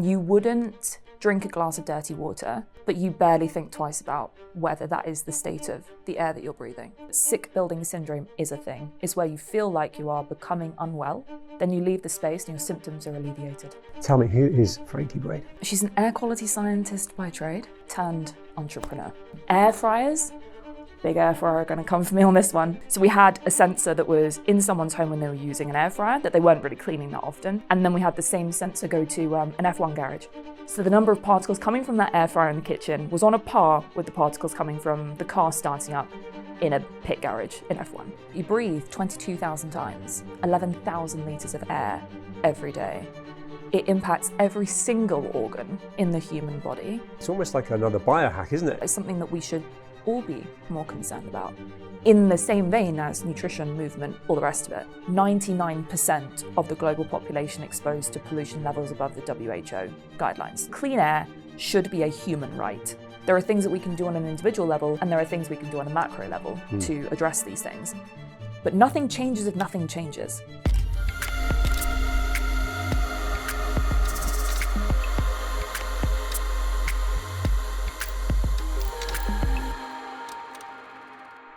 You wouldn't drink a glass of dirty water, but you barely think twice about whether that is the state of the air that you're breathing. Sick building syndrome is a thing. It's where you feel like you are becoming unwell, then you leave the space and your symptoms are alleviated. Tell me, who is Frankie Brady? She's an air quality scientist by trade turned entrepreneur. Air fryers? Big air fryer going to come for me on this one. So we had a sensor that was in someone's home when they were using an air fryer that they weren't really cleaning that often. And then we had the same sensor go to an F1 garage. So the number of particles coming from that air fryer in the kitchen was on a par with the particles coming from the car starting up in a pit garage in F1. You breathe 22,000 times, 11,000 litres of air every day. It impacts every single organ in the human body. It's almost like another biohack, isn't it? It's something that we should all be more concerned about. In the same vein as nutrition, movement, all the rest of it, 99% of the global population exposed to pollution levels above the WHO guidelines. Clean air should be a human right. There are things that we can do on an individual level, and there are things we can do on a macro level to address these things. But nothing changes if nothing changes.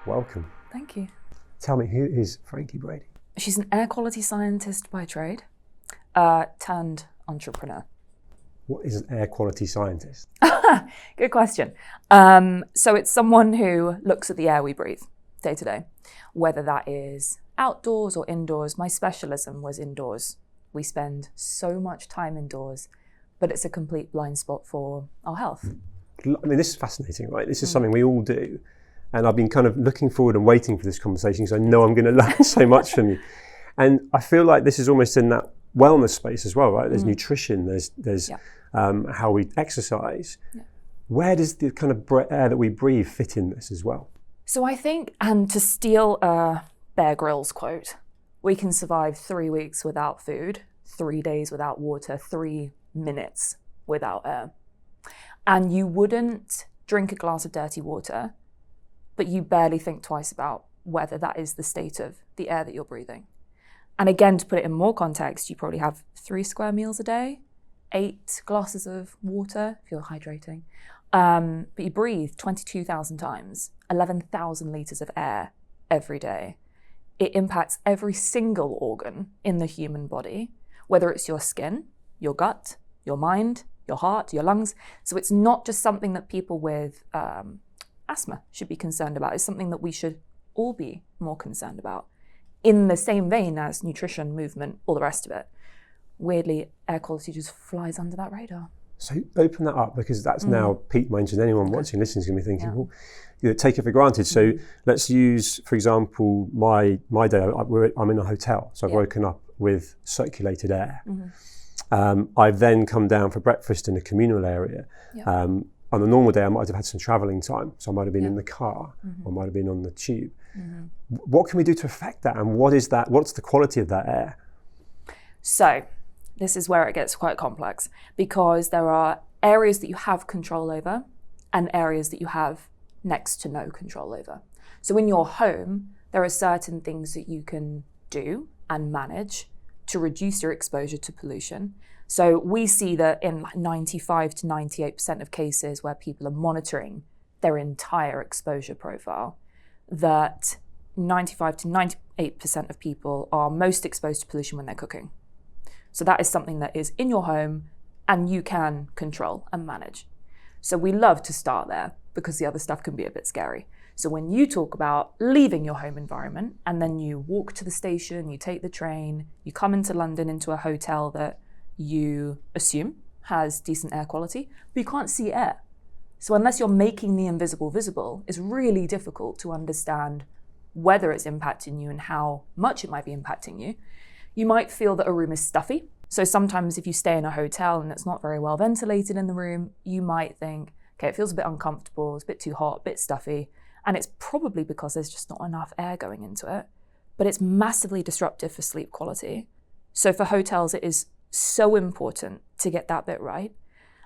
Welcome. Thank you. Tell me, who is Frankie Brady? She's an air quality scientist by trade, turned entrepreneur. What is an air quality scientist? Good question. So it's someone who looks at the air we breathe day to day, whether that is outdoors or indoors. My specialism was indoors. We spend so much time indoors, but it's a complete blind spot for our health. I mean, this is fascinating, right? This is something we all do. And I've been kind of looking forward and waiting for this conversation because I know I'm going to learn so much from you. And I feel like this is almost in that wellness space as well, right? There's nutrition, there's how we exercise. Yeah. Where does the kind of air that we breathe fit in this as well? So I think, and to steal a Bear Grylls quote, we can survive 3 weeks without food, 3 days without water, 3 minutes without air. And you wouldn't drink a glass of dirty water, but you barely think twice about whether that is the state of the air that you're breathing. And again, to put it in more context, you probably have 3 square meals a day, 8 glasses of water if you're hydrating. But you breathe 22,000 times, 11,000 litres of air every day. It impacts every single organ in the human body, whether it's your skin, your gut, your mind, your heart, your lungs. So it's not just something that people with asthma should be concerned about. It's something that we should all be more concerned about. In the same vein as nutrition, movement, all the rest of it. Weirdly, air quality just flies under that radar. So open that up, because that's now piqued my interest. Anyone watching, listening is going to be thinking, well, you know, take it for granted. So let's use, for example, my day. I'm in a hotel, so I've woken up with circulated air. I've then come down for breakfast in a communal area. On a normal day, I might have had some travelling time. So I might have been in the car, or I might have been on the tube. What can we do to affect that? And what is that? What's the quality of that air? So this is where it gets quite complex, because there are areas that you have control over and areas that you have next to no control over. So in your home, there are certain things that you can do and manage to reduce your exposure to pollution. So we see that in 95 to 98% of cases where people are monitoring their entire exposure profile, that 95 to 98% of people are most exposed to pollution when they're cooking. So that is something that is in your home and you can control and manage. So we love to start there because the other stuff can be a bit scary. So when you talk about leaving your home environment and then you walk to the station, you take the train, you come into London into a hotel that you assume has decent air quality, but you can't see air. So unless you're making the invisible visible, it's really difficult to understand whether it's impacting you and how much it might be impacting you. You might feel that a room is stuffy. So sometimes if you stay in a hotel and it's not very well ventilated in the room, you might think, okay, it feels a bit uncomfortable, it's a bit too hot, a bit stuffy. And it's probably because there's just not enough air going into it. But it's massively disruptive for sleep quality. So for hotels, it is so important to get that bit right.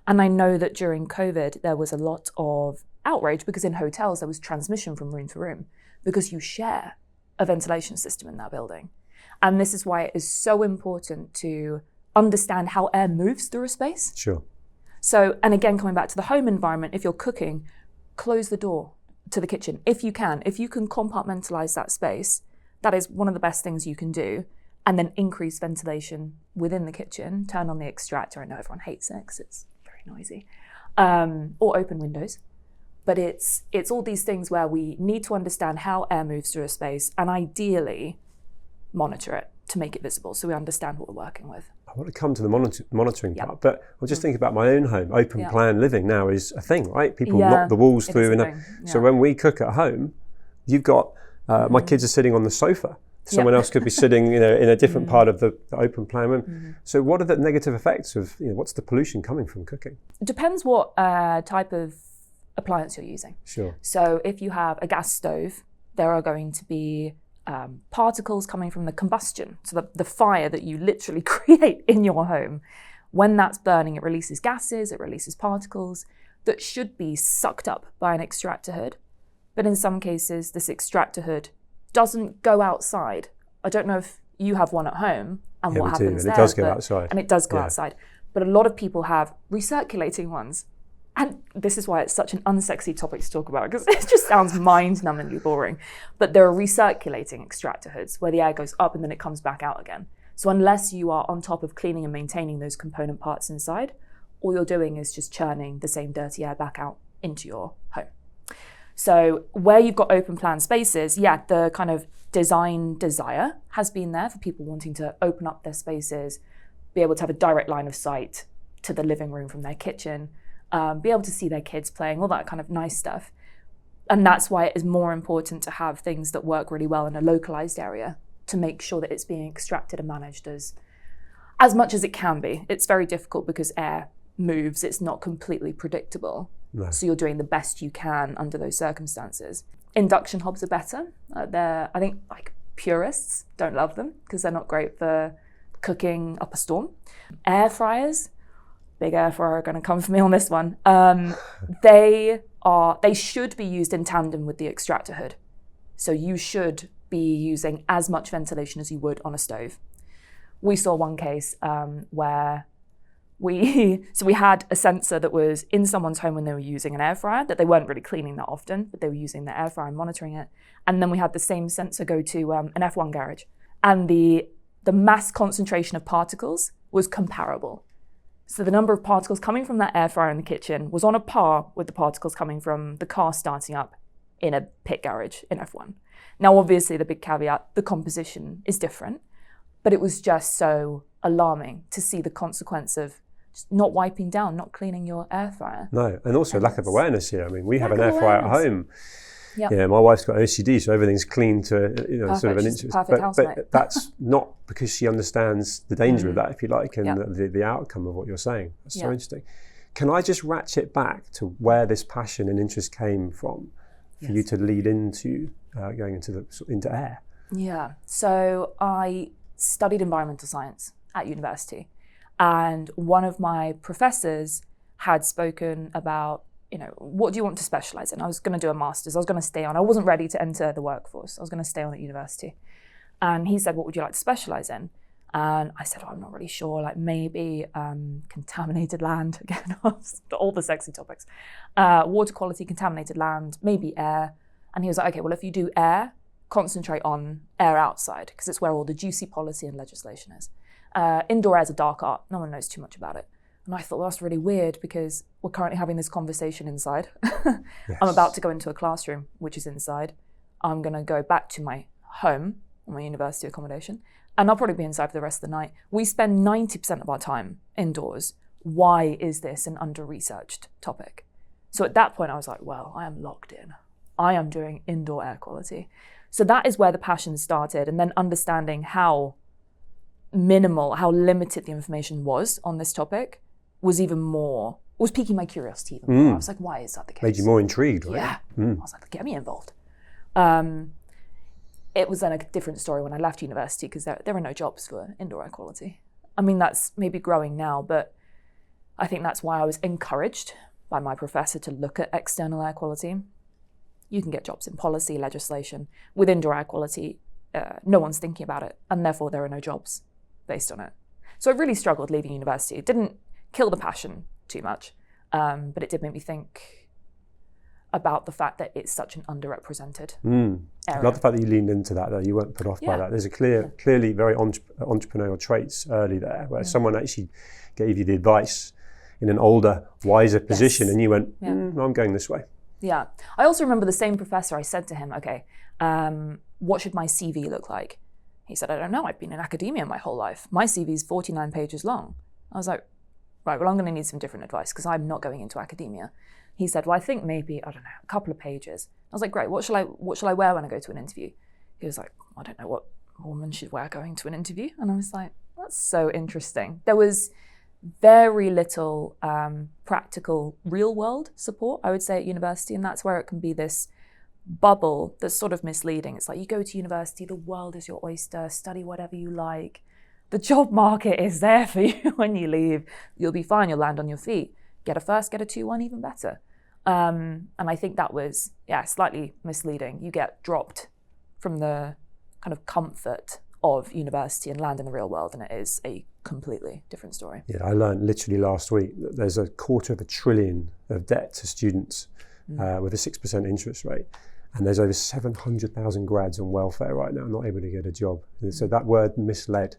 And I know that during COVID, there was a lot of outrage because in hotels, there was transmission from room to room because you share a ventilation system in that building. And this is why it is so important to understand how air moves through a space. Sure. So, and again, coming back to the home environment, if you're cooking, close the door to the kitchen. If you can compartmentalize that space, that is one of the best things you can do. And then increase ventilation within the kitchen, turn on the extractor. I know everyone hates it because it's very noisy. Or open windows. But it's all these things where we need to understand how air moves through a space and ideally monitor it to make it visible so we understand what we're working with. I want to come to the monitoring part, but I'll just think about my own home. Open plan living now is a thing, right? People knock the walls through. So when we cook at home, you've got, my kids are sitting on the sofa. Someone else could be sitting, in a different part of the open plan room. So what are the negative effects of, what's the pollution coming from cooking? It depends what type of appliance you're using. Sure. So if you have a gas stove, there are going to be particles coming from the combustion. So the fire that you literally create in your home. When that's burning, it releases gases, it releases particles that should be sucked up by an extractor hood. But in some cases, this extractor hood doesn't go outside. I don't know if you have one at home and what happens there. And it does go outside. And it does go outside. But a lot of people have recirculating ones. And this is why it's such an unsexy topic to talk about, because it just sounds mind-numbingly boring. But there are recirculating extractor hoods where the air goes up and then it comes back out again. So unless you are on top of cleaning and maintaining those component parts inside, all you're doing is just churning the same dirty air back out into your home. So where you've got open plan spaces, the kind of design desire has been there for people wanting to open up their spaces, be able to have a direct line of sight to the living room from their kitchen, be able to see their kids playing, all that kind of nice stuff. And that's why it is more important to have things that work really well in a localized area to make sure that it's being extracted and managed as much as it can be. It's very difficult because air moves, it's not completely predictable. No. So you're doing the best you can under those circumstances. Induction hobs are better. I think purists don't love them because they're not great for cooking up a storm. Air fryers, big air fryer are going to come for me on this one. They should be used in tandem with the extractor hood. So you should be using as much ventilation as you would on a stove. We saw one case where we had a sensor that was in someone's home when they were using an air fryer, that they weren't really cleaning that often, but they were using the air fryer and monitoring it. And then we had the same sensor go to an F1 garage. And the mass concentration of particles was comparable. So the number of particles coming from that air fryer in the kitchen was on a par with the particles coming from the car starting up in a pit garage in F1. Now, obviously, the big caveat, the composition is different, but it was just so alarming to see the consequence of just not wiping down, not cleaning your air fryer. No, and also lack of awareness here. I mean, we have an air fryer at home. Yep. Yeah, my wife's got OCD, so everything's clean to Perfect. sort of an inch. inch. But that's not because she understands the danger of that, if you like, and the outcome of what you're saying. That's so interesting. Can I just ratchet back to where this passion and interest came from for you to lead into going into air? Yeah. So I studied environmental science at university, and one of my professors had spoken about, what do you want to specialize in? I was going to do a master's. I was going to stay on. I wasn't ready to enter the workforce. I was going to stay on at university. And he said, what would you like to specialize in? And I said, I'm not really sure, maybe contaminated land, again, all the sexy topics. Water quality, contaminated land, maybe air. And he was like, okay, well, if you do air, concentrate on air outside, because it's where all the juicy policy and legislation is. Indoor air is a dark art. No one knows too much about it. And I thought, well, that's really weird because we're currently having this conversation inside. Yes. I'm about to go into a classroom, which is inside. I'm going to go back to my home, my university accommodation, and I'll probably be inside for the rest of the night. We spend 90% of our time indoors. Why is this an under-researched topic? So at that point, I was like, well, I am locked in. I am doing indoor air quality. So that is where the passion started. And then understanding how minimal, how limited the information was on this topic was piquing my curiosity even more. I was like, why is that the case? Made you more intrigued, right? Yeah. I was like, get me involved. It was then a different story when I left university because there were no jobs for indoor air quality. I mean, that's maybe growing now, but I think that's why I was encouraged by my professor to look at external air quality. You can get jobs in policy, legislation. With indoor air quality, no one's thinking about it, and therefore there are no jobs based on it. So I really struggled leaving university. It didn't kill the passion too much, but it did make me think about the fact that it's such an underrepresented area. I love the fact that you leaned into that, though. You weren't put off by that. There's a clearly very entrepreneurial traits early there, where someone actually gave you the advice in an older, wiser position, and you went, I'm going this way. Yeah. I also remember the same professor, I said to him, okay, what should my CV look like? He said, I don't know, I've been in academia my whole life. My CV is 49 pages long. I was like, right, well, I'm going to need some different advice because I'm not going into academia. He said, well, I think maybe, I don't know, a couple of pages. I was like, great, what shall I wear when I go to an interview? He was like, I don't know what a woman should wear going to an interview. And I was like, that's so interesting. There was very little practical real world support, I would say, at university. And that's where it can be this bubble that's sort of misleading. It's like you go to university, the world is your oyster, study whatever you like. The job market is there for you when you leave. You'll be fine, you'll land on your feet. Get a first, get a 2-1, even better. And I think that was, slightly misleading. You get dropped from the kind of comfort of university and land in the real world, and it is a completely different story. Yeah, I learned literally last week that there's $250 billion of debt to students with a 6% interest rate. And there's over 700,000 grads on welfare right now, not able to get a job. So that word misled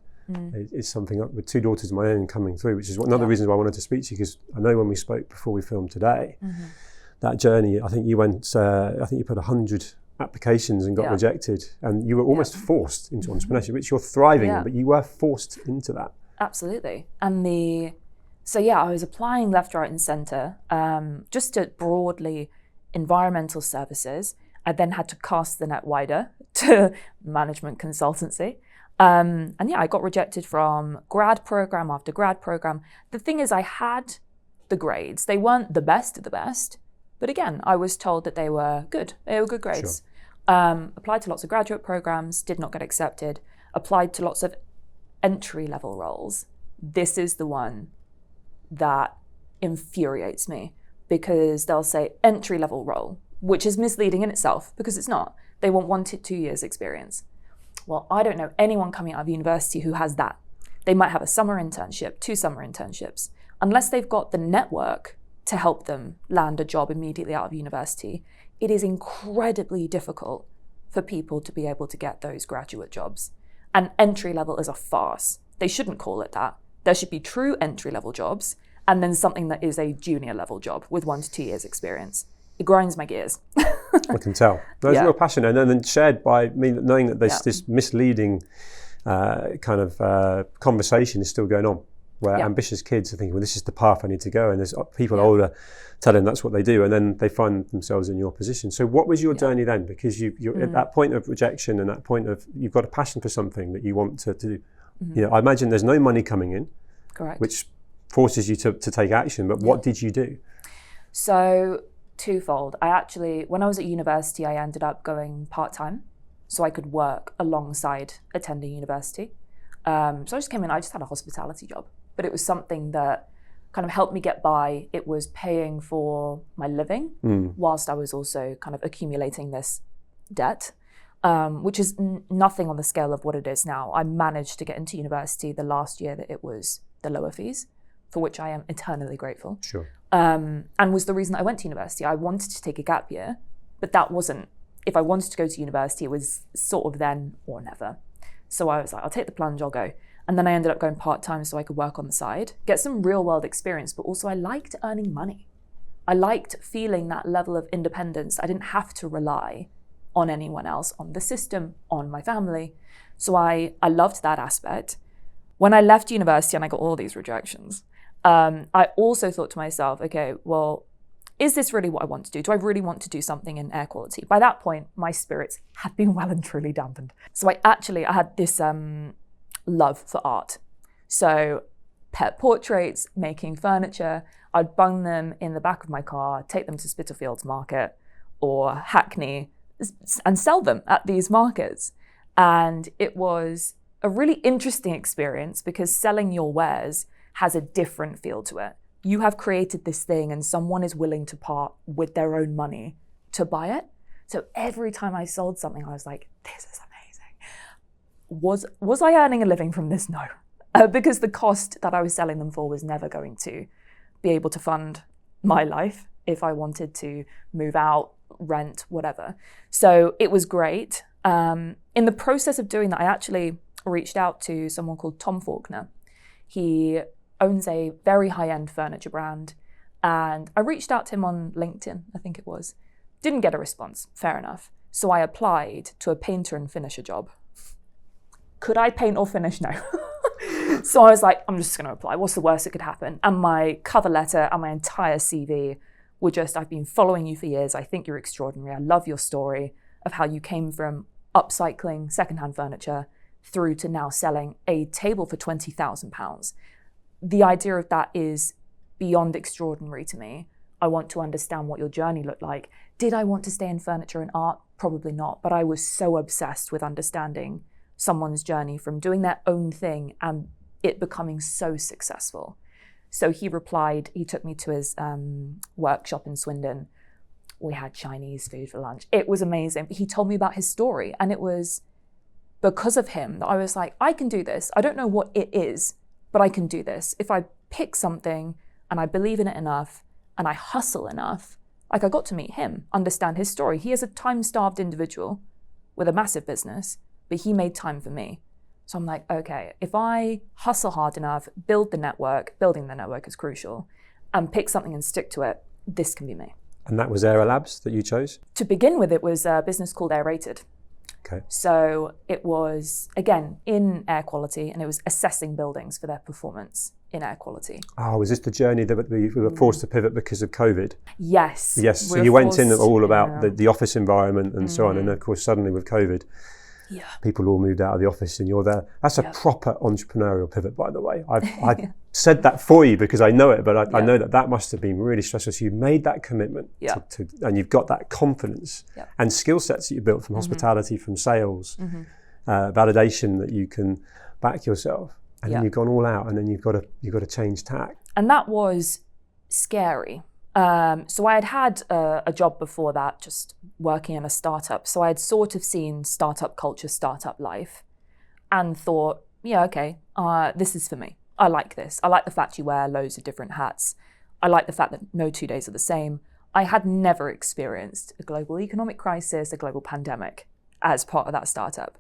is something up with 2 daughters of my own coming through, which is one of the reasons why I wanted to speak to you, because I know when we spoke before we filmed today, that journey, I think you put 100 applications and got rejected, and you were almost forced into entrepreneurship, which you're thriving in, but you were forced into that. Absolutely. And I was applying left, right and centre, just to broadly environmental services. I then had to cast the net wider to management consultancy. I got rejected from grad program after grad program. The thing is, I had the grades. They weren't the best of the best, but again, I was told that they were good. They were good grades. Sure. Applied to lots of graduate programs, did not get accepted. Applied to lots of entry-level roles. This is the one that infuriates me, because they'll say entry-level role, which is misleading in itself, because it's not. They want 1 to 2 years experience. Well, I don't know anyone coming out of university who has that. They might have a summer internship, 2 summer internships. Unless they've got the network to help them land a job immediately out of university, it is incredibly difficult for people to be able to get those graduate jobs. And entry level is a farce. They shouldn't call it that. There should be true entry level jobs, and then something that is a junior level job with 1 to 2 years experience. It grinds my gears. I can tell. There's real passion, and then shared by me, knowing that there's this misleading conversation is still going on, where ambitious kids are thinking, well, this is the path I need to go, and there's people older telling them that's what they do, and then they find themselves in your position. So what was your journey then? Because you're at that point of rejection, and that point of you've got a passion for something that you want to do. I imagine there's no money coming in, correct, which forces you to take action. But what did you do? So twofold. When I was at university, I ended up going part-time so I could work alongside attending university. So I just came in, I just had a hospitality job, but it was something that kind of helped me get by. It was paying for my living whilst I was also kind of accumulating this debt, which is nothing on the scale of what it is now. I managed to get into university the last year that it was the lower fees, for which I am eternally grateful. Sure. And was the reason I went to university. I wanted to take a gap year, but that wasn't, if I wanted to go to university, it was sort of then or never. So I was like, I'll take the plunge, I'll go. And then I ended up going part-time so I could work on the side, get some real world experience, but also I liked earning money. I liked feeling that level of independence. I didn't have to rely on anyone else, on the system, on my family. So I loved that aspect. When I left university and I got all these rejections, I also thought to myself, okay, well, is this really what I want to do? Do I really want to do something in air quality? By that point, my spirits had been well and truly dampened. So I had this love for art. So pet portraits, making furniture, I'd bung them in the back of my car, take them to Spitalfields Market or Hackney and sell them at these markets. And it was a really interesting experience because selling your wares has a different feel to it. You have created this thing and someone is willing to part with their own money to buy it. So every time I sold something, I was like, this is amazing. Was I earning a living from this? No. because the cost that I was selling them for was never going to be able to fund my life if I wanted to move out, rent, whatever. So it was great. In the process of doing that, I actually reached out to someone called Tom Faulkner. He owns a very high-end furniture brand, and I reached out to him on LinkedIn, I think it was. Didn't get a response, fair enough. So I applied to a painter and finisher job. Could I paint or finish? No. So I was like, I'm just going to apply. What's the worst that could happen? And my cover letter and my entire CV were just, I've been following you for years. I think you're extraordinary. I love your story of how you came from upcycling secondhand furniture through to now selling a table for £20,000. The idea of that is beyond extraordinary to me. I want to understand what your journey looked like. Did I want to stay in furniture and art? Probably not. But I was so obsessed with understanding someone's journey from doing their own thing and it becoming so successful. So he replied, he took me to his workshop in Swindon. We had Chinese food for lunch. It was amazing. But he told me about his story, and it was because of him that I was like, I can do this. I don't know what it is, but I can do this. If I pick something and I believe in it enough and I hustle enough, like I got to meet him, understand his story. He is a time-starved individual with a massive business, but he made time for me. So I'm like, okay, if I hustle hard enough, building the network is crucial, and pick something and stick to it, this can be me. And that was Aero Labs that you chose? To begin with, it was a business called Aerated. Okay. So it was, again, in air quality, and it was assessing buildings for their performance in air quality. Oh, was this the journey that we were forced to pivot because of COVID? Yes. Yes, so you went in all about the office environment and so on, and of course suddenly with COVID, people all moved out of the office and you're there. That's a proper entrepreneurial pivot, by the way. I've said that for you because I know it, but I know that must have been really stressful. So you made that commitment to and you've got that confidence and skill sets that you built from hospitality, from sales, validation that you can back yourself. And then you've gone all out, and then you've got to change tack. And that was scary. So I had a job before that, just working in a startup. So I had sort of seen startup culture, startup life, and thought, this is for me. I like this. I like the fact you wear loads of different hats. I like the fact that no 2 days are the same. I had never experienced a global economic crisis, a global pandemic as part of that startup.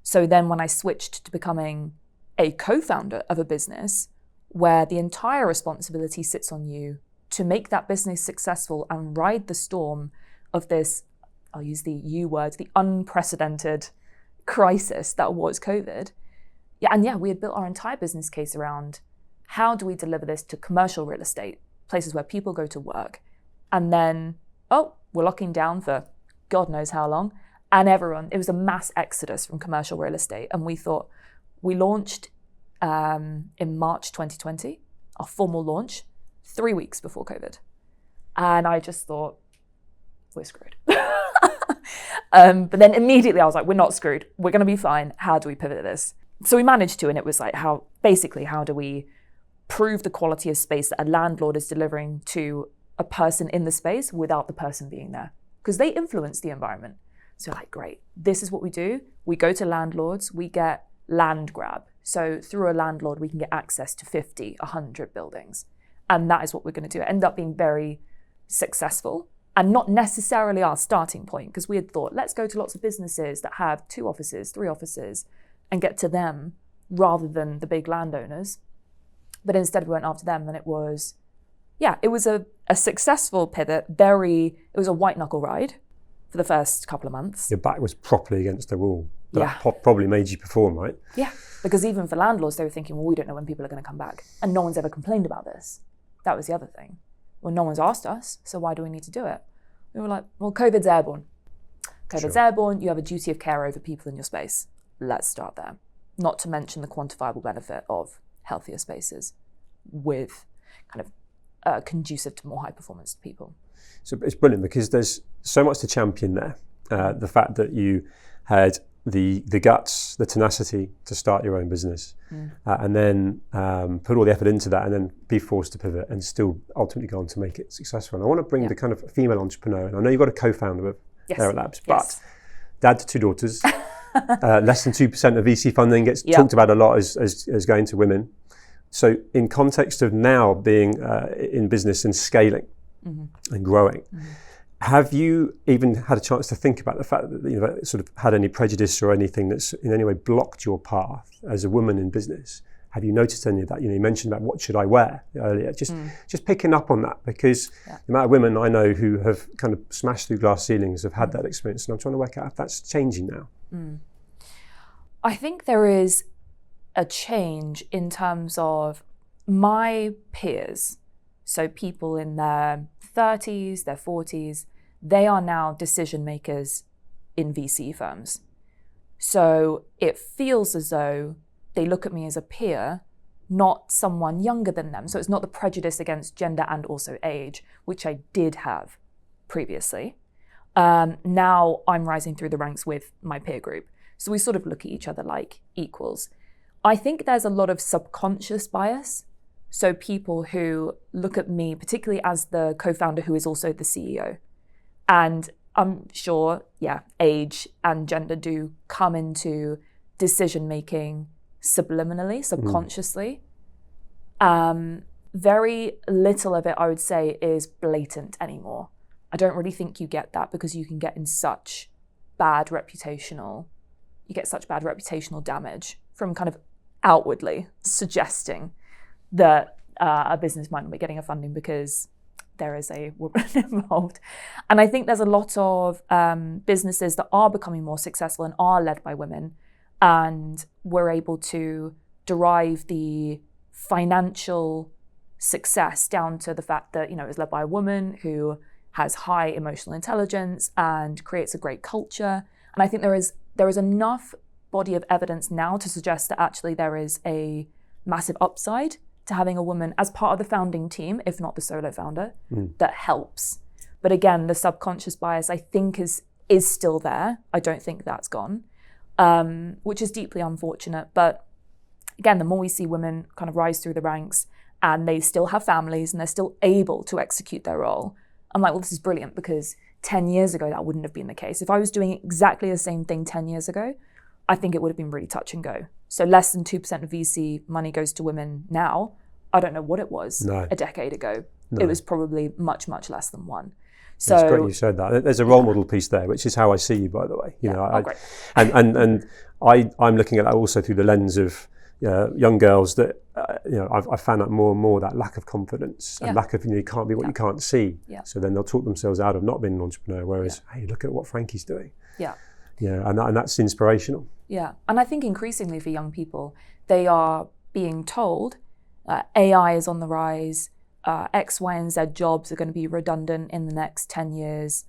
So then when I switched to becoming a co-founder of a business where the entire responsibility sits on you to make that business successful and ride the storm of this, I'll use the U word, the unprecedented crisis that was COVID. We had built our entire business case around how do we deliver this to commercial real estate, places where people go to work. And then, we're locking down for God knows how long. And it was a mass exodus from commercial real estate. And we launched in March 2020, our formal launch, 3 weeks before COVID. And I just thought, we're screwed. But then immediately I was like, we're not screwed. We're going to be fine. How do we pivot this? So we managed to, and it was like, how do we prove the quality of space that a landlord is delivering to a person in the space without the person being there? Because they influence the environment. So like, great, this is what we do. We go to landlords, we get land grab. So through a landlord, we can get access to 50, 100 buildings. And that is what we're going to do. It ended up being very successful and not necessarily our starting point, because we had thought, let's go to lots of businesses that have 2 offices, 3 offices and get to them rather than the big landowners. But instead we went after them, and it was a successful pivot. It was a white knuckle ride for the first couple of months. Your back was properly against the wall. But that probably made you perform, right? Yeah, because even for landlords, they were thinking, well, we don't know when people are going to come back. And no one's ever complained about this. That was the other thing. Well, no one's asked us, so why do we need to do it? We were like, well, COVID's airborne. Airborne, you have a duty of care over people in your space. Let's start there. Not to mention the quantifiable benefit of healthier spaces with kind of conducive to more high performance people. So it's brilliant because there's so much to champion there. The fact that you had the guts, the tenacity to start your own business, and then put all the effort into that, and then be forced to pivot and still ultimately go on to make it successful. And I want to bring the kind of female entrepreneur, and I know you've got a co-founder of Aero Labs, but dad to 2 daughters, Less than 2% of VC funding gets talked about a lot as going to women. So in context of now being in business and scaling and growing, have you even had a chance to think about the fact that that sort of had any prejudice or anything that's in any way blocked your path as a woman in business? Have you noticed any of that? You mentioned about what should I wear earlier. Just picking up on that, because the amount of women I know who have kind of smashed through glass ceilings have had that experience, and I'm trying to work out if that's changing now. I think there is a change in terms of my peers. So people in their 30s, their 40s, they are now decision makers in VC firms. So it feels as though they look at me as a peer, not someone younger than them. So it's not the prejudice against gender and also age, which I did have previously. Now I'm rising through the ranks with my peer group. So we sort of look at each other like equals. I think there's a lot of subconscious bias. So people who look at me, particularly as the co-founder who is also the CEO. And I'm sure, age and gender do come into decision-making subliminally, subconsciously. Very little of it, I would say, is blatant anymore. I don't really think you get that, because you can get in such bad reputational damage from kind of outwardly suggesting that a business might not be getting a funding because there is a woman involved. And I think there's a lot of businesses that are becoming more successful and are led by women, and we're able to derive the financial success down to the fact that, it was led by a woman who has high emotional intelligence and creates a great culture. And I think there is enough body of evidence now to suggest that actually there is a massive upside to having a woman as part of the founding team, if not the solo founder, that helps. But again, the subconscious bias, I think, is still there. I don't think that's gone, which is deeply unfortunate. But again, the more we see women kind of rise through the ranks and they still have families and they're still able to execute their role, I'm like, well, this is brilliant, because 10 years ago, that wouldn't have been the case. If I was doing exactly the same thing 10 years ago, I think it would have been really touch and go. So less than 2% of VC money goes to women now. I don't know what it was a decade ago. No. It was probably much, much less than 1. So it's great you said that. There's a role model piece there, which is how I see you, by the way. Great. And I'm looking at that also through the lens of young girls that I've found out more and more that lack of confidence and lack of you can't be what you can't see. So then they'll talk themselves out of not being an entrepreneur. Whereas, hey, look at what Frankie's doing. And that's inspirational. Yeah, and I think increasingly for young people, they are being told AI is on the rise, X, Y, and Z jobs are going to be redundant in the next 10 years.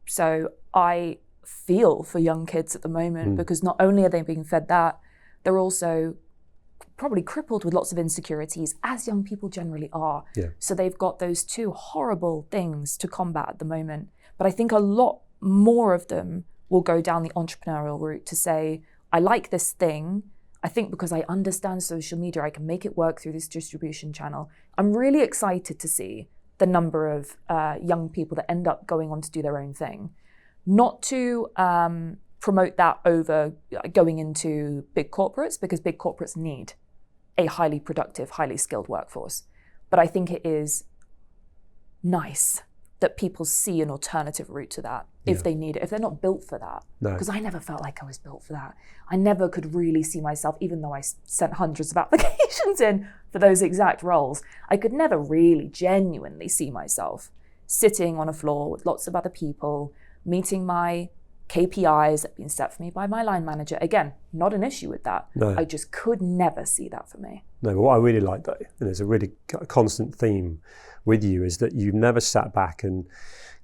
So I feel for young kids at the moment, because not only are they being fed that, they're also probably crippled with lots of insecurities, as young people generally are. So they've got those two horrible things to combat at the moment. But I think a lot more of them will go down the entrepreneurial route to say, I like this thing. I think because I understand social media, I can make it work through this distribution channel. I'm really excited to see the number of young people that end up going on to do their own thing. Not to promote that over going into big corporates, because big corporates need a highly productive, highly skilled workforce. But I think it is nice that people see an alternative route to that if they need it, if they're not built for that. Because I never felt like I was built for that. I never could really see myself, even though I sent hundreds of applications in for those exact roles, I could never really genuinely see myself sitting on a floor with lots of other people, meeting my KPIs that have been set for me by my line manager. Again, not an issue with that. I just could never see that for me. No, but what I really like, though, and there's a really constant theme with you, is that you've never sat back and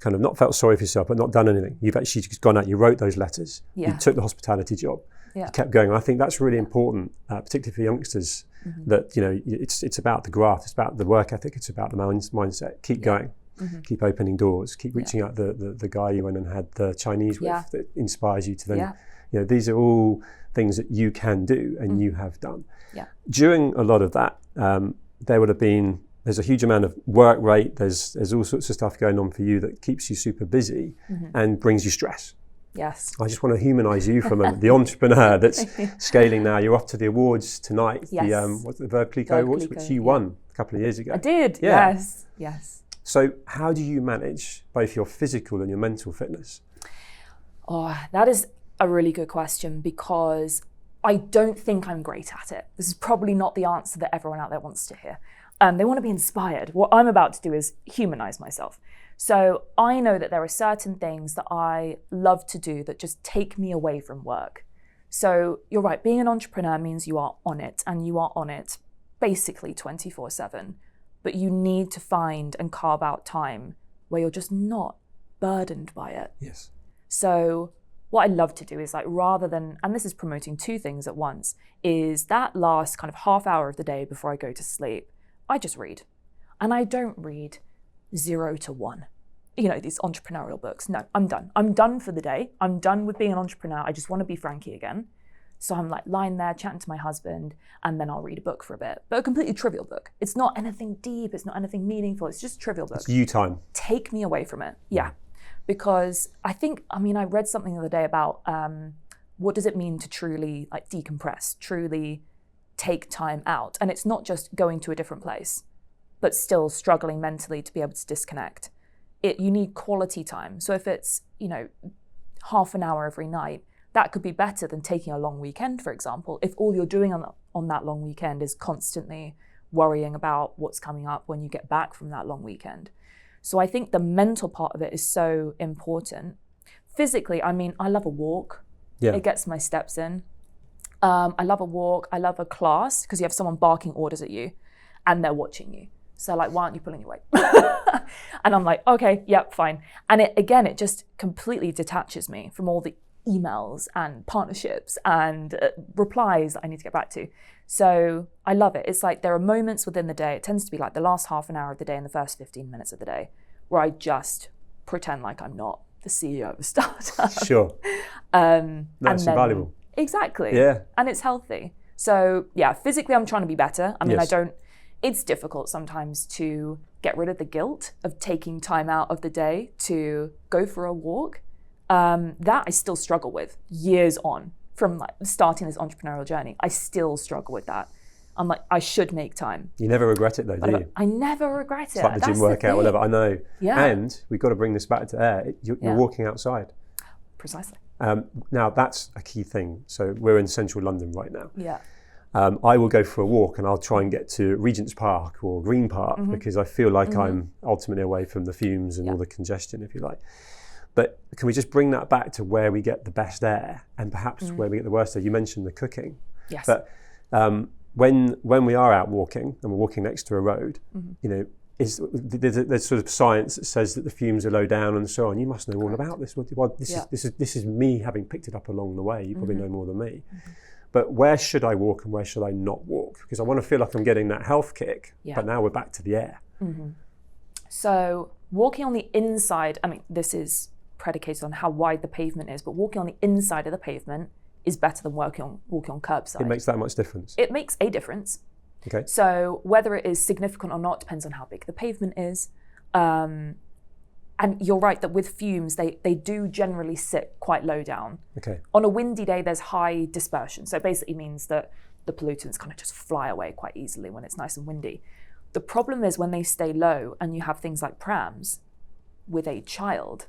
kind of not felt sorry for yourself, but not done anything. You've actually just gone out, you wrote those letters, you took the hospitality job, you kept going. And I think that's really important, particularly for youngsters, that it's about the graft, it's about the work ethic, it's about the mindset. Keep going, keep opening doors, keep reaching out the guy you went and had the Chinese with that inspires you to then, these are all things that you can do and you have done. During a lot of that, there's a huge amount of work rate, there's all sorts of stuff going on for you that keeps you super busy and brings you stress. Yes. I just want to humanise you for a moment. The entrepreneur that's scaling now. You're off to the awards tonight. Yes. What's the Verb Clico Awards, which you won a couple of years ago. I did. Yeah. Yes. So how do you manage both your physical and your mental fitness? Oh, that is a really good question, because I don't think I'm great at it. This is probably not the answer that everyone out there wants to hear. They want to be inspired. What I'm about to do is humanize myself. So I know that there are certain things that I love to do that just take me away from work. So you're right, being an entrepreneur means you are on it, and you are on it basically 24/7. But you need to find and carve out time where you're just not burdened by it. Yes. So what I love to do is, like, rather than, and this is promoting two things at once, is that last kind of half hour of the day before I go to sleep, I just read. And I don't read 0 to 1. These entrepreneurial books. No, I'm done. I'm done for the day. I'm done with being an entrepreneur. I just want to be Frankie again. So I'm like lying there chatting to my husband, and then I'll read a book for a bit, but a completely trivial book. It's not anything deep. It's not anything meaningful. It's just a trivial book. It's you time. Take me away from it. Yeah. Because I read something the other day about what does it mean to truly like decompress, truly take time out. And it's not just going to a different place, but still struggling mentally to be able to disconnect. You need quality time. So if it's, half an hour every night, that could be better than taking a long weekend, for example. If all you're doing on that long weekend is constantly worrying about what's coming up when you get back from that long weekend. So I think the mental part of it is so important. Physically, I love a walk. Yeah. It gets my steps in. I love a walk. I love a class, because you have someone barking orders at you and they're watching you. So like, why aren't you pulling your weight? And I'm like, okay, yep, fine. And it just completely detaches me from all the emails and partnerships and replies that I need to get back to. So I love it. It's like there are moments within the day, it tends to be like the last half an hour of the day and the first 15 minutes of the day, where I just pretend like I'm not the CEO of a startup. Sure. That's invaluable. Exactly. Yeah. And it's healthy. So yeah, physically I'm trying to be better. It's difficult sometimes to get rid of the guilt of taking time out of the day to go for a walk. That I still struggle with years on from like starting this entrepreneurial journey. I still struggle with that. I'm like, I should make time. You never regret it though, do you? I never regret it. It's like the gym workout, whatever. I know. Yeah. And we've got to bring this back to air. You're walking outside. Precisely. Now that's a key thing. So we're in central London right now. Yeah. I will go for a walk and I'll try and get to Regent's Park or Green Park, because I feel like I'm ultimately away from the fumes and all the congestion, if you like. But can we just bring that back to where we get the best air and perhaps where we get the worst air? You mentioned the cooking. Yes. But when we are out walking and we're walking next to a road, there's sort of science that says that the fumes are low down and so on. You must know all about this. This is me having picked it up along the way. You probably know more than me. But where should I walk and where should I not walk? Because I want to feel like I'm getting that health kick, but now we're back to the air. So walking on the inside, this is predicated on how wide the pavement is, but walking on the inside of the pavement is better than walking on curbside. It makes that much difference? It makes a difference. Okay. So whether it is significant or not depends on how big the pavement is. And you're right that with fumes, they do generally sit quite low down. Okay. On a windy day, there's high dispersion. So it basically means that the pollutants kind of just fly away quite easily when it's nice and windy. The problem is when they stay low and you have things like prams with a child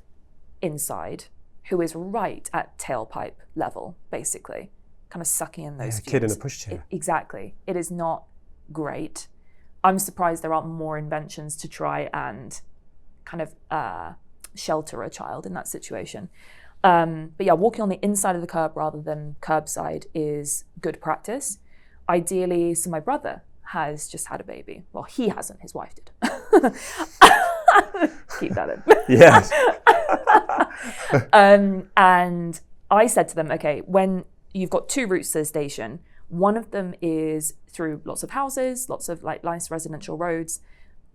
inside who is right at tailpipe level, basically, kind of sucking in those fumes. A kid in a pushchair. Exactly. It is not great. I'm surprised there aren't more inventions to try and kind of shelter a child in that situation. But yeah, walking on the inside of the curb rather than curbside is good practice. Ideally, so my brother has just had a baby. Well, he hasn't, his wife did. Keep that in. Yes. And I said to them, okay, when you've got two routes to the station, one of them is through lots of houses, lots of like nice residential roads,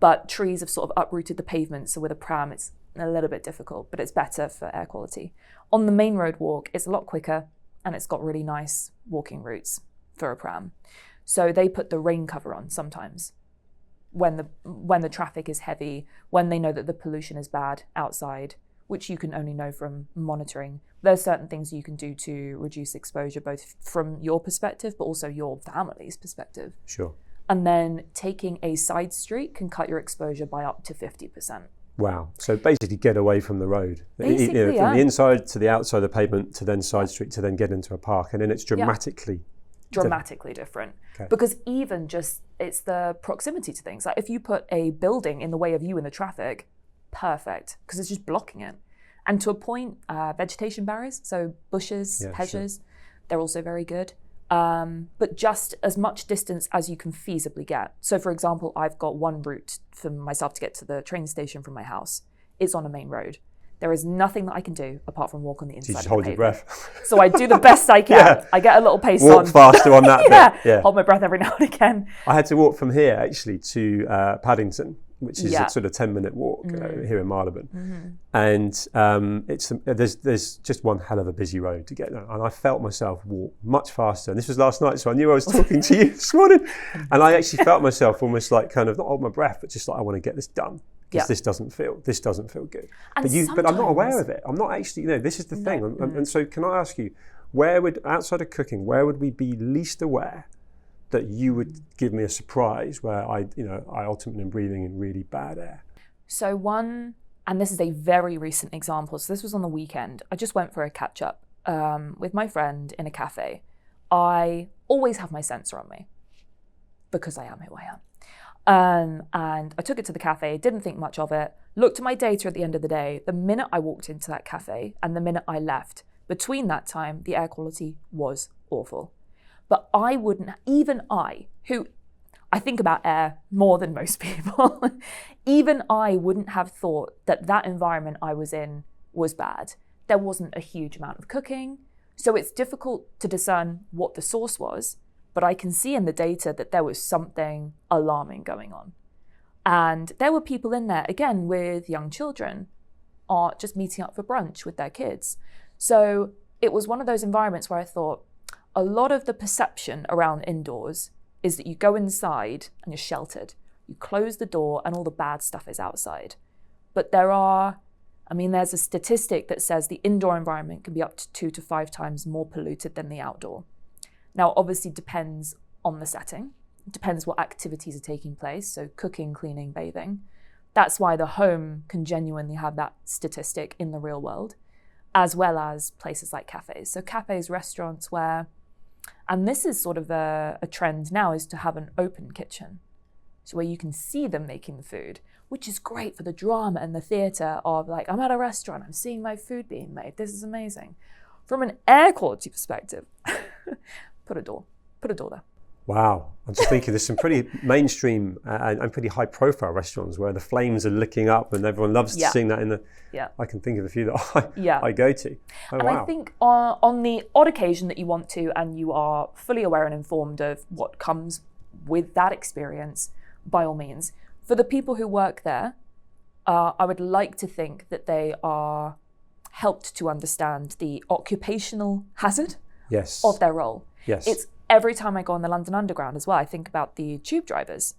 but trees have sort of uprooted the pavement. So with a pram, it's a little bit difficult, but it's better for air quality. On the main road walk, it's a lot quicker and it's got really nice walking routes for a pram. So they put the rain cover on sometimes when the traffic is heavy, when they know that the pollution is bad outside, which you can only know from monitoring. There's certain things you can do to reduce exposure, both from your perspective, but also your family's perspective. Sure. And then taking a side street can cut your exposure by up to 50%. Wow. So basically get away from the road. Basically, from the inside to the outside of the pavement to then side street to then get into a park. And then it's dramatically different. Okay. Because even just, it's the proximity to things. Like if you put a building in the way of you in the traffic, perfect, because it's just blocking it. And to a point, vegetation barriers, so bushes, hedges, they're also very good. But just as much distance as you can feasibly get. So for example, I've got one route for myself to get to the train station from my house. It's on a main road. There is nothing that I can do apart from walk on the inside. You just hold your breath. So I do the best I can. Yeah. I get a little pace walk faster on that bit. Yeah. Hold my breath every now and again. I had to walk from here actually to Paddington, which is a sort of 10-minute walk here in Marylebone. And there's just one hell of a busy road to get there. And I felt myself walk much faster. And this was last night, so I knew I was talking to you this morning. And I actually felt myself almost like kind of not hold my breath, but just like I want to get this done. Because this doesn't feel good. But I'm not aware of it. I'm not actually, this is the thing. And so can I ask you, outside of cooking, where would we be least aware that you would give me a surprise where I ultimately am breathing in really bad air? So one, and this is a very recent example, so this was on the weekend. I just went for a catch up with my friend in a cafe. I always have my sensor on me because I am who I am. And I took it to the cafe, didn't think much of it, looked at my data at the end of the day. The minute I walked into that cafe and the minute I left, between that time, the air quality was awful. But I wouldn't, even I, who I think about air more than most people, even I wouldn't have thought that environment I was in was bad. There wasn't a huge amount of cooking, so it's difficult to discern what the source was. But I can see in the data that there was something alarming going on. And there were people in there, again, with young children, or just meeting up for brunch with their kids. So it was one of those environments where I thought, a lot of the perception around indoors is that you go inside and you're sheltered. You close the door and all the bad stuff is outside. But there's a statistic that says the indoor environment can be up to 2 to 5 times more polluted than the outdoor. Now, obviously depends on the setting. It depends what activities are taking place. So cooking, cleaning, bathing. That's why the home can genuinely have that statistic in the real world, as well as places like cafes. So cafes, restaurants and this is sort of a trend now, is to have an open kitchen. So where you can see them making the food, which is great for the drama and the theatre of like, I'm at a restaurant, I'm seeing my food being made. This is amazing. From an air quality perspective, put a door there. Wow. I'm just thinking there's some pretty mainstream and pretty high profile restaurants where the flames are licking up and everyone loves seeing that in the... Yeah. I can think of a few that I go to. Oh, and wow. I think on the odd occasion that you want to and you are fully aware and informed of what comes with that experience, by all means. For the people who work there, I would like to think that they are helped to understand the occupational hazard of their role. Yes. It's every time I go on the London Underground as well, I think about the tube drivers.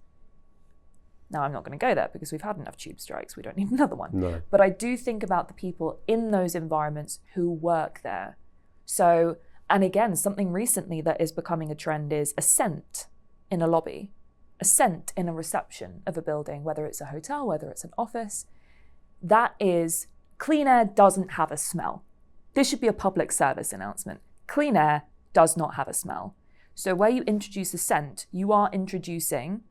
Now, I'm not going to go there because we've had enough tube strikes. We don't need another one. No. But I do think about the people in those environments who work there. So, and again, something recently that is becoming a trend is a scent in a lobby, a scent in a reception of a building, whether it's a hotel, whether it's an office. That is, clean air doesn't have a smell. This should be a public service announcement. Clean air does not have a smell. So where you introduce a scent, you are introducing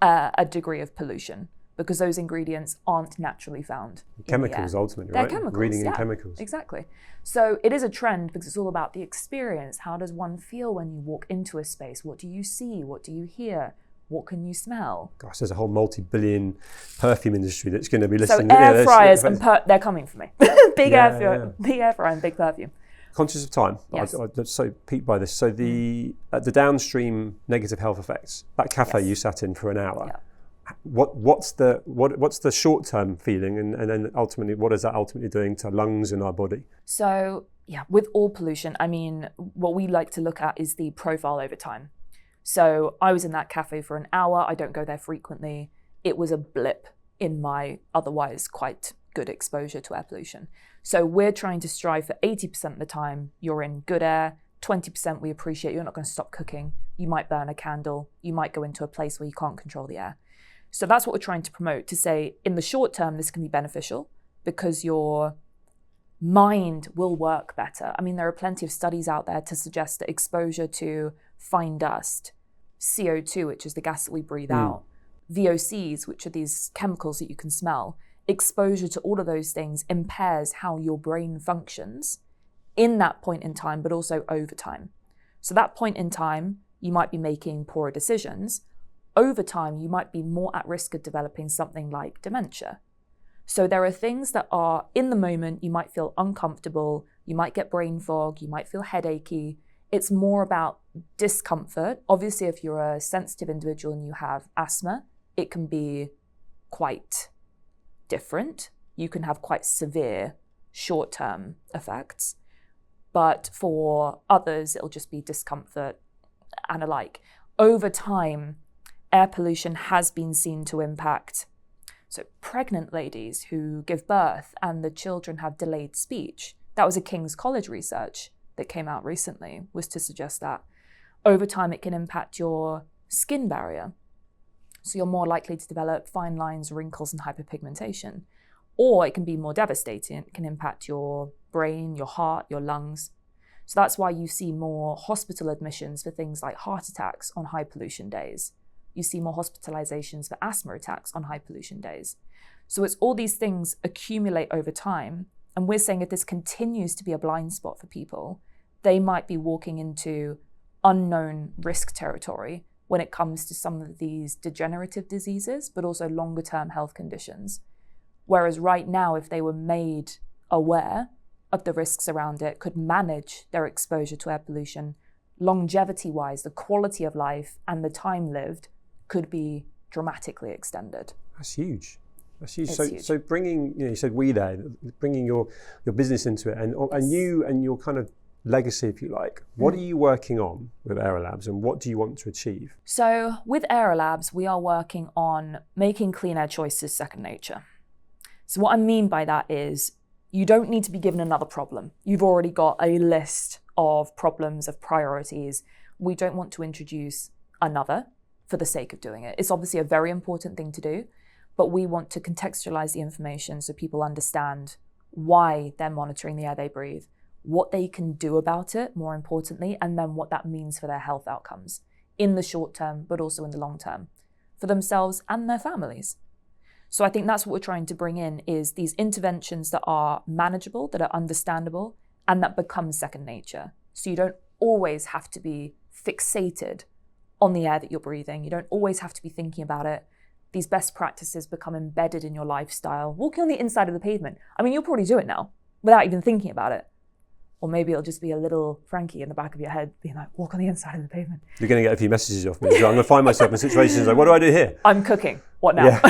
a degree of pollution because those ingredients aren't naturally found. Chemicals, ultimately, They're right? chemicals, Breathing in chemicals. Exactly. So it is a trend because it's all about the experience. How does one feel when you walk into a space? What do you see? What do you hear? What can you smell? Gosh, there's a whole multi-billion perfume industry that's going to be listening. So air fryers they're coming for me. Big air fryer and big perfume. Conscious of time, yes. I'm so piqued by this. So the downstream negative health effects. That cafe you sat in for an hour. Yeah. What's the short-term feeling, and then ultimately, what is that ultimately doing to lungs in our body? So with all pollution, I mean, what we like to look at is the profile over time. So I was in that cafe for an hour. I don't go there frequently. It was a blip in my otherwise quite good exposure to air pollution. So we're trying to strive for 80% of the time you're in good air, 20% we appreciate you're not going to stop cooking, you might burn a candle, you might go into a place where you can't control the air. So that's what we're trying to promote, to say in the short term this can be beneficial because your mind will work better. I mean, there are plenty of studies out there to suggest that exposure to fine dust, CO2, which is the gas that we breathe out, VOCs, which are these chemicals that you can smell, exposure to all of those things impairs how your brain functions in that point in time, but also over time. So that point in time, you might be making poorer decisions. Over time, you might be more at risk of developing something like dementia. So there are things that are in the moment, you might feel uncomfortable, you might get brain fog, you might feel headachy. It's more about discomfort. Obviously, if you're a sensitive individual and you have asthma, it can be quite different. You can have quite severe short-term effects. But for others, it'll just be discomfort and alike. Over time, air pollution has been seen to impact pregnant ladies who give birth and the children have delayed speech. That was a King's College research that came out recently, was to suggest that over time it can impact your skin barrier. So you're more likely to develop fine lines, wrinkles, and hyperpigmentation. Or it can be more devastating. It can impact your brain, your heart, your lungs. So that's why you see more hospital admissions for things like heart attacks on high pollution days. You see more hospitalizations for asthma attacks on high pollution days. So it's all these things accumulate over time. And we're saying if this continues to be a blind spot for people, they might be walking into unknown risk territory when it comes to some of these degenerative diseases, but also longer term health conditions. Whereas right now, if they were made aware of the risks around it, could manage their exposure to air pollution, longevity-wise, the quality of life and the time lived could be dramatically extended. That's huge. That's huge. Huge. So bringing, you said we there, bringing your business into it, and you and your kind of legacy, if you like. What are you working on with Aerolabs, and what do you want to achieve? So with Aerolabs, we are working on making clean air choices second nature. So what I mean by that is you don't need to be given another problem. You've already got a list of problems, of priorities. We don't want to introduce another for the sake of doing it. It's obviously a very important thing to do, but we want to contextualize the information so people understand why they're monitoring the air they breathe, what they can do about it, more importantly, and then what that means for their health outcomes in the short term, but also in the long term, for themselves and their families. So I think that's what we're trying to bring in, is these interventions that are manageable, that are understandable, and that become second nature. So you don't always have to be fixated on the air that you're breathing. You don't always have to be thinking about it. These best practices become embedded in your lifestyle. Walking on the inside of the pavement. I mean, you'll probably do it now without even thinking about it. Or maybe it'll just be a little Frankie in the back of your head being like, walk on the inside of the pavement. You're going to get a few messages off me. I'm going to find myself in situations like, what do I do here? I'm cooking. What now?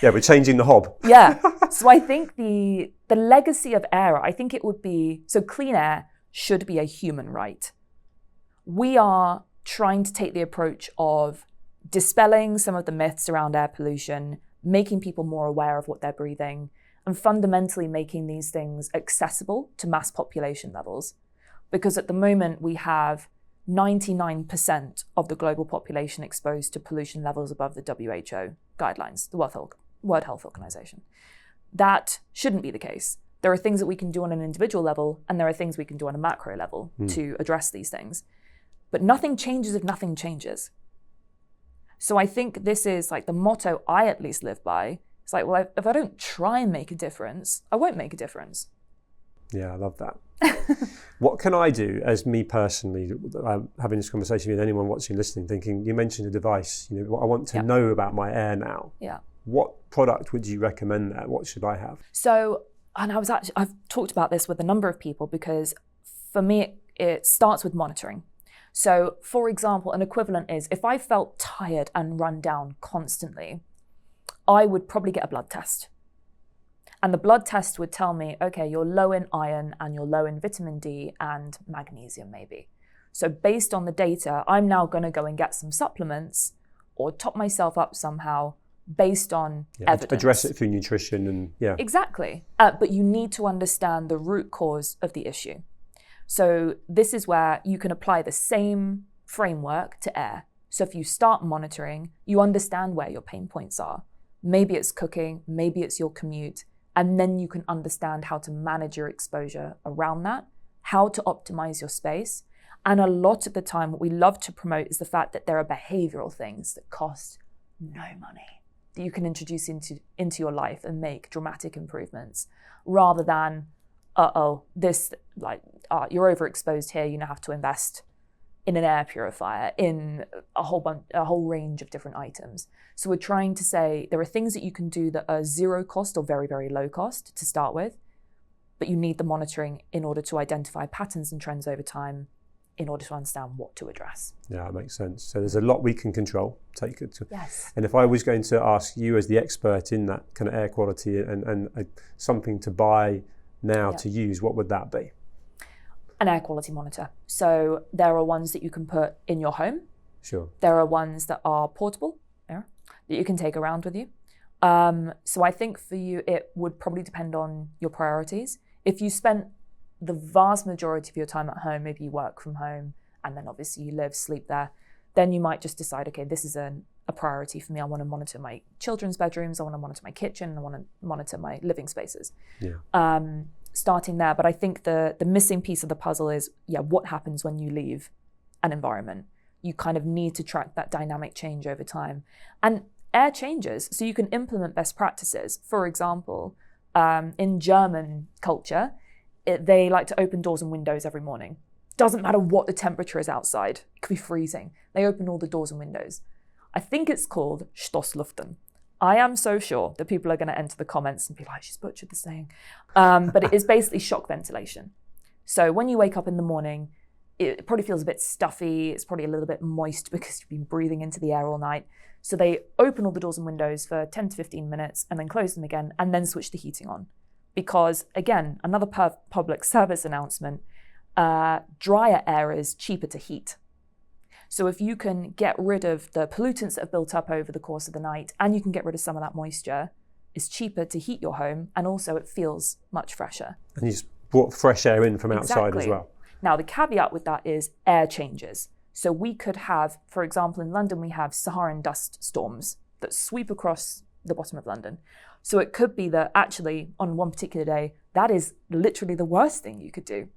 Yeah, we're changing the hob. Yeah. So I think the legacy of air, I think it would be, so clean air should be a human right. We are trying to take the approach of dispelling some of the myths around air pollution, making people more aware of what they're breathing, and fundamentally making these things accessible to mass population levels. Because at the moment we have 99% of the global population exposed to pollution levels above the WHO guidelines, the World Health Organization. That shouldn't be the case. There are things that we can do on an individual level, and there are things we can do on a macro level to address these things. But nothing changes if nothing changes. So I think this is like the motto I at least live by. It's like, well, if I don't try and make a difference, I won't make a difference. Yeah, I love that. What can I do as me personally, having this conversation with anyone watching, listening, thinking, you mentioned a device, what I want to know about my air now. Yeah. What product would you recommend there? What should I have? So, and I've talked about this with a number of people, because for me, it starts with monitoring. So for example, an equivalent is if I felt tired and run down constantly, I would probably get a blood test. And the blood test would tell me, okay, you're low in iron and you're low in vitamin D and magnesium maybe. So based on the data, I'm now going to go and get some supplements or top myself up somehow, based on evidence. Address it through nutrition and Exactly. But you need to understand the root cause of the issue. So this is where you can apply the same framework to air. So if you start monitoring, you understand where your pain points are. Maybe it's cooking, maybe it's your commute, and then you can understand how to manage your exposure around that, how to optimize your space. And a lot of the time, what we love to promote is the fact that there are behavioral things that cost no money that you can introduce into your life and make dramatic improvements, rather than, you're overexposed here, you now have to invest in an air purifier, in a whole range of different items. So we're trying to say there are things that you can do that are zero cost or very, very low cost to start with, but you need the monitoring in order to identify patterns and trends over time in order to understand what to address. Yeah, that makes sense. So there's a lot we can control. Yes. And if I was going to ask you as the expert in that kind of air quality and something to buy now to use, what would that be? An air quality monitor. So there are ones that you can put in your home. Sure. There are ones that are portable, that you can take around with you. So I think for you, it would probably depend on your priorities. If you spent the vast majority of your time at home, maybe you work from home, and then obviously you live, sleep there, then you might just decide, okay, this is a priority for me. I want to monitor my children's bedrooms, I want to monitor my kitchen, and I want to monitor my living spaces. Yeah. Starting there. But I think the missing piece of the puzzle is, what happens when you leave an environment? You kind of need to track that dynamic change over time. And air changes, so you can implement best practices. For example, in German culture, they like to open doors and windows every morning. Doesn't matter what the temperature is outside. It could be freezing. They open all the doors and windows. I think it's called Stoßlüften. I am so sure that people are going to enter the comments and be like, she's butchered the saying. But it is basically shock ventilation. So when you wake up in the morning, it probably feels a bit stuffy. It's probably a little bit moist because you've been breathing into the air all night. So they open all the doors and windows for 10 to 15 minutes and then close them again and then switch the heating on. Because again, another public service announcement, drier air is cheaper to heat. So if you can get rid of the pollutants that have built up over the course of the night and you can get rid of some of that moisture, it's cheaper to heat your home, and also it feels much fresher. And you just brought fresh air in from outside as well. Now the caveat with that is air changes. So we could have, for example, in London, we have Saharan dust storms that sweep across the bottom of London. So it could be that actually on one particular day, that is literally the worst thing you could do,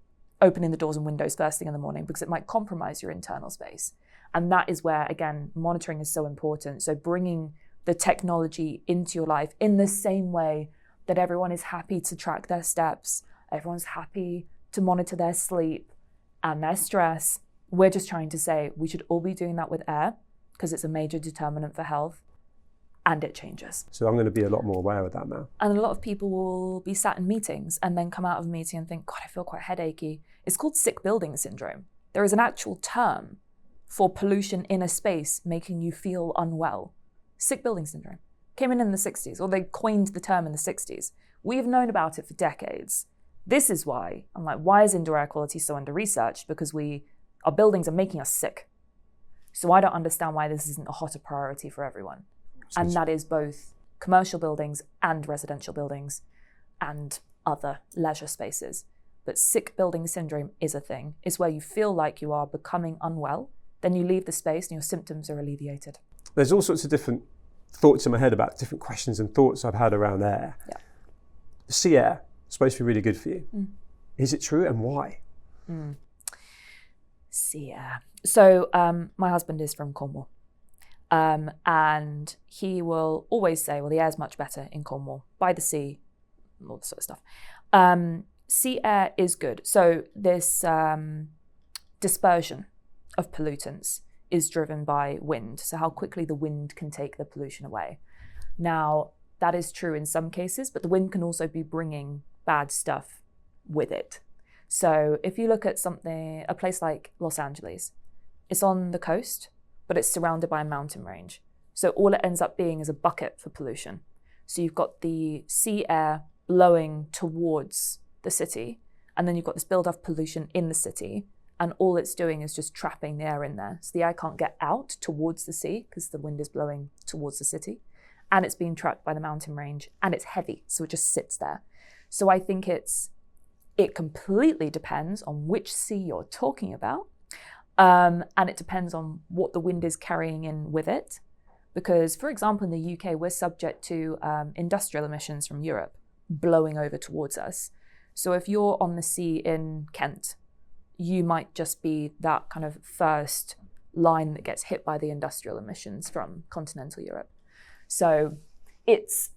opening the doors and windows first thing in the morning, because it might compromise your internal space. And that is where, again, monitoring is so important. So bringing the technology into your life in the same way that everyone is happy to track their steps, everyone's happy to monitor their sleep and their stress. We're just trying to say we should all be doing that with air because it's a major determinant for health, and it changes. So I'm going to be a lot more aware of that now. And a lot of people will be sat in meetings and then come out of a meeting and think, God, I feel quite headachy. It's called sick building syndrome. There is an actual term for pollution in a space making you feel unwell. Sick building syndrome. Came in the 60s, or they coined the term in the 60s. We've known about it for decades. This is why, I'm like, why is indoor air quality so under-researched? Because our buildings are making us sick. So I don't understand why this isn't a hotter priority for everyone. And that is both commercial buildings and residential buildings and other leisure spaces. But sick building syndrome is a thing. It's where you feel like you are becoming unwell, then you leave the space and your symptoms are alleviated. There's all sorts of different thoughts in my head about different questions and thoughts I've had around air. Yeah. Sea air is supposed to be really good for you. Is it true, and why? Sea air. So my husband is from Cornwall. And he will always say, well, the air's much better in Cornwall, by the sea, all this sort of stuff. Sea air is good. So this dispersion of pollutants is driven by wind. So how quickly the wind can take the pollution away. Now, that is true in some cases, but the wind can also be bringing bad stuff with it. So if you look at a place like Los Angeles, it's on the coast, but it's surrounded by a mountain range. So all it ends up being is a bucket for pollution. So you've got the sea air blowing towards the city, and then you've got this build-up of pollution in the city, and all it's doing is just trapping the air in there. So the air can't get out towards the sea because the wind is blowing towards the city. and it's being trapped by the mountain range, and it's heavy, so it just sits there. So I think it completely depends on which sea you're talking about, and it depends on what the wind is carrying in with it. Because, for example, in the UK, we're subject to industrial emissions from Europe blowing over towards us. So if you're on the sea in Kent, you might just be that kind of first line that gets hit by the industrial emissions from continental Europe. So it's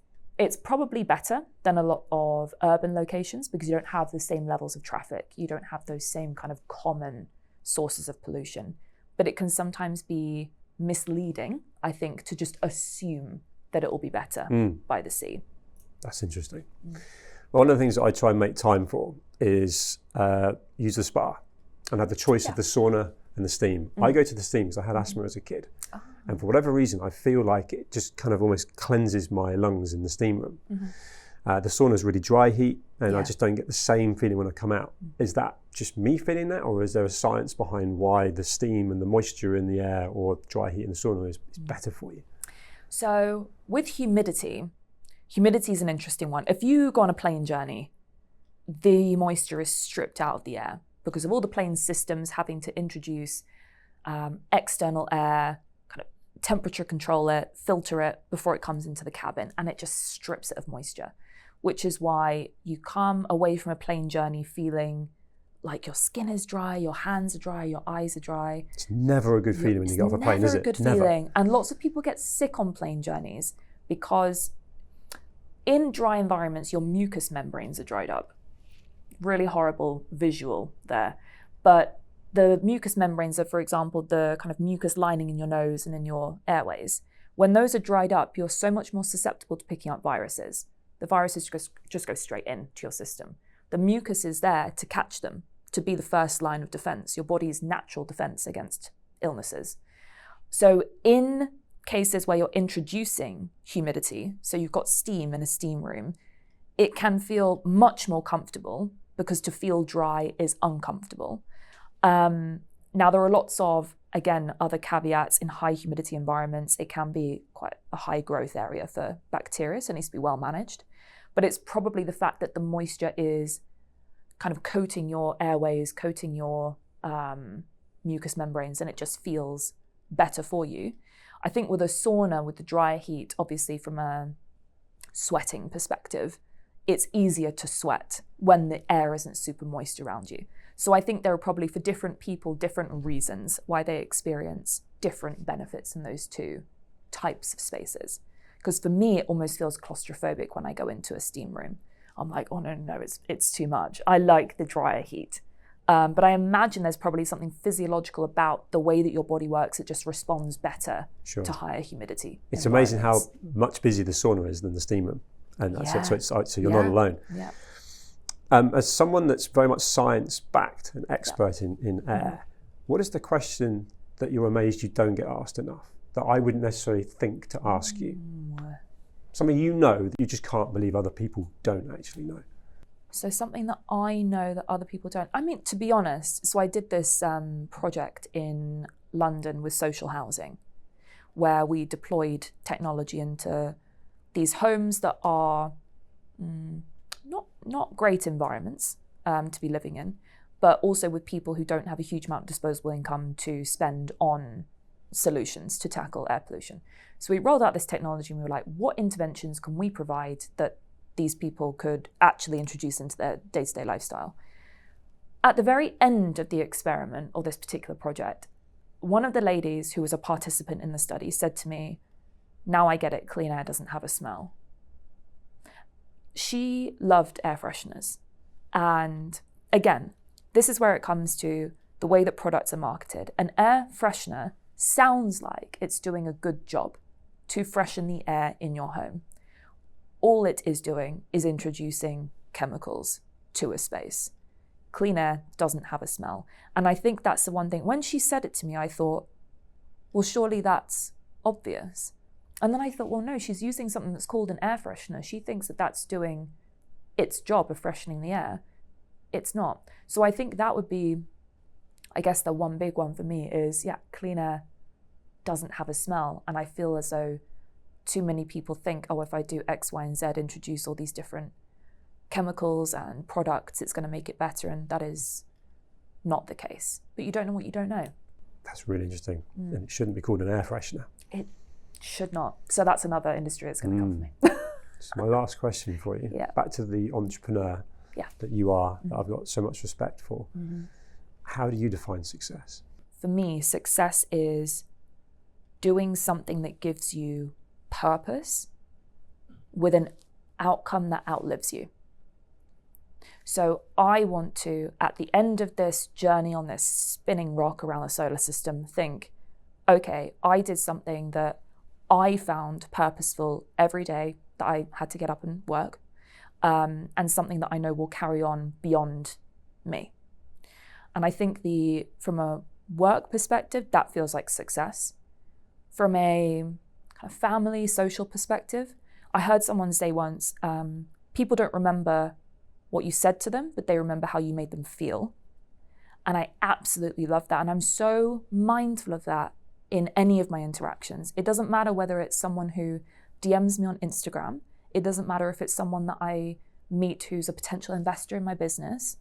probably better than a lot of urban locations because you don't have the same levels of traffic. You don't have those same kind of common sources of pollution. But it can sometimes be misleading, I think, to just assume that it will be better by the sea. That's interesting. One of the things that I try and make time for is use the spa and have the choice of the sauna and the steam. I go to the steam because I had asthma as a kid. And for whatever reason, I feel like it just kind of almost cleanses my lungs in the steam room. The sauna is really dry heat, and I just don't get the same feeling when I come out. Is that just me feeling that, or is there a science behind why the steam and the moisture in the air or dry heat in the sauna is better for you? So with humidity is an interesting one. If you go on a plane journey, the moisture is stripped out of the air because of all the plane systems having to introduce external air, kind of temperature control it, filter it before it comes into the cabin, and it just strips it of moisture, which is why you come away from a plane journey feeling like your skin is dry, your hands are dry, your eyes are dry. It's never a good feeling when you get off a plane, is it? It's never a good feeling. And lots of people get sick on plane journeys because in dry environments, your mucous membranes are dried up. Really horrible visual there. But the mucous membranes are, for example, the kind of mucus lining in your nose and in your airways. When those are dried up, you're so much more susceptible to picking up viruses. The viruses just go straight into your system. The mucus is there to catch them, to be the first line of defense, your body's natural defense against illnesses. So in cases where you're introducing humidity, so you've got steam in a steam room, it can feel much more comfortable because to feel dry is uncomfortable. Now, there are lots of, again, other caveats in high humidity environments. It can be quite a high growth area for bacteria, so it needs to be well managed. But it's probably the fact that the moisture is kind of coating your airways, coating your mucous membranes, and it just feels better for you. I think with a sauna, with the drier heat, obviously from a sweating perspective, it's easier to sweat when the air isn't super moist around you. So I think there are probably, for different people, different reasons why they experience different benefits in those two types of spaces. Because for me, it almost feels claustrophobic when I go into a steam room. I'm like, oh no, it's too much. I like the drier heat. But I imagine there's probably something physiological about the way that your body works. It just responds better to higher humidity. It's amazing how much busier the sauna is than the steam room. And that's it. So you're not alone. Yeah. As someone that's very much science-backed and expert in air, what is the question that you're amazed you don't get asked enough, that I wouldn't necessarily think to ask you? Something you know that you just can't believe other people don't actually know. So something that I know that other people don't. I mean, to be honest, so I did this project in London with social housing, where we deployed technology into these homes that are not great environments to be living in, but also with people who don't have a huge amount of disposable income to spend on solutions to tackle air pollution. So we rolled out this technology and we were like, what interventions can we provide that these people could actually introduce into their day-to-day lifestyle? At the very end of the experiment, or this particular project, one of the ladies who was a participant in the study said to me, now I get it, clean air doesn't have a smell. She loved air fresheners. And again, this is where it comes to the way that products are marketed. An air freshener sounds like it's doing a good job to freshen the air in your home. All it is doing is introducing chemicals to a space. Clean air doesn't have a smell. And I think that's the one thing. When she said it to me, I thought, well, surely that's obvious. And then I thought, well, no, she's using something that's called an air freshener. She thinks that that's doing its job of freshening the air. It's not. So I think that would be, I guess the one big one for me is, clean air doesn't have a smell. And I feel as though too many people think, oh, if I do X, Y, and Z, introduce all these different chemicals and products, it's going to make it better. And that is not the case. But you don't know what you don't know. That's really interesting. And it shouldn't be called an air freshener. It should not. So that's another industry that's going to come for me. So my last question for you, back to the entrepreneur that you are, that I've got so much respect for. How do you define success? For me, success is doing something that gives you purpose with an outcome that outlives you. So I want to, at the end of this journey on this spinning rock around the solar system, think, okay, I did something that I found purposeful every day that I had to get up and work, and something that I know will carry on beyond me. And I think from a work perspective, that feels like success. From a kind of family, social perspective, I heard someone say once, people don't remember what you said to them, but they remember how you made them feel. And I absolutely love that. And I'm so mindful of that in any of my interactions. It doesn't matter whether it's someone who DMs me on Instagram. It doesn't matter if it's someone that I meet who's a potential investor in my business.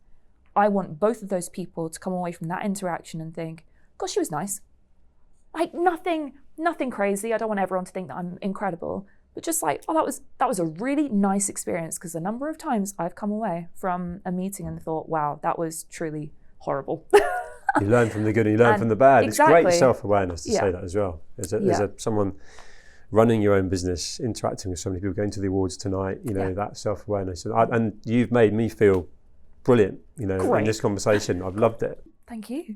I want both of those people to come away from that interaction and think, gosh, she was nice. Like nothing crazy. I don't want everyone to think that I'm incredible, but just like, oh, that was a really nice experience, because the number of times I've come away from a meeting and thought, wow, that was truly horrible. You learn from the good and you learn from the bad. Exactly. It's great self-awareness to say that as well. There's someone running your own business, interacting with so many people, going to the awards tonight, that self-awareness. And you've made me feel brilliant, in this conversation. I've loved it. Thank you.